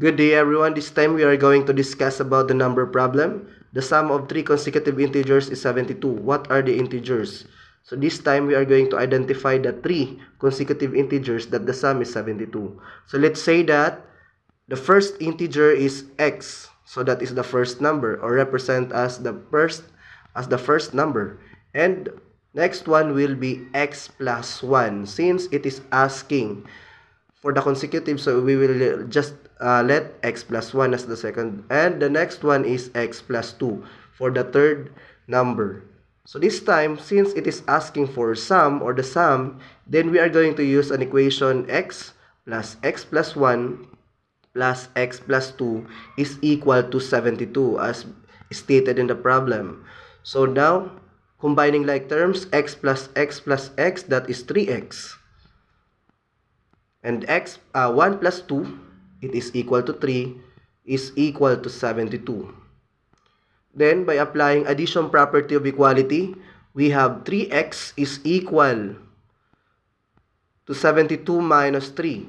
Good day everyone. This time we are going to discuss about the number problem. The sum of three consecutive integers is 72. What are the integers? So this time we are going to identify the three consecutive integers that the sum is 72. So let's say that the first integer is x. So that is the first number, or represent as the first number. And next one will be x plus 1, since it is asking for the consecutive, so we will just let x plus 1 as the second, and the next one is x plus 2 for the third number. So this time, since it is asking for sum or the sum, then we are going to use an equation x plus 1 plus x plus 2 is equal to 72 as stated in the problem. So now, combining like terms, x plus x, that is 3x. And 1 plus 2, it is equal to 3, is equal to 72. Then, by applying addition property of equality, we have 3x is equal to 72 minus 3.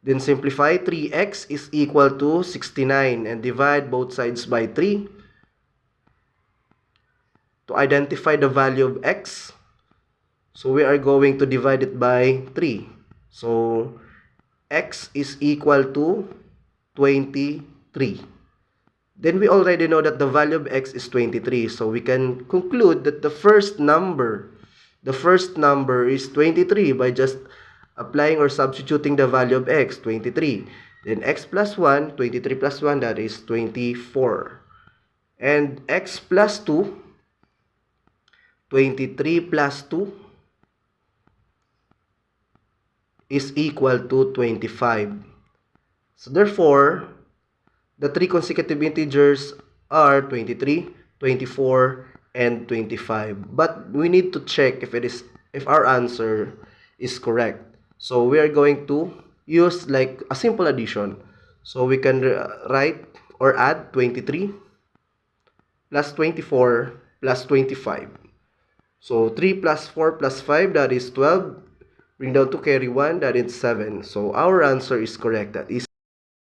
Then simplify, 3x is equal to 69 and divide both sides by 3 to identify the value of x. So we are going to divide it by 3. So x is equal to 23. Then we already know that the value of x is 23. So we can conclude that the first number is 23 by just applying or substituting the value of x, 23. Then x plus 1, 23 plus 1, that is 24. And x plus 2, 23 plus 2 is equal to 25. So therefore, the three consecutive integers are 23, 24, and 25. But we need to check if our answer is correct. So we are going to use like a simple addition. So we can write or add 23 plus 24 plus 25. So 3 plus 4 plus 5, that is 12. Bring down to carry 1, that is 7. So our answer is correct. That is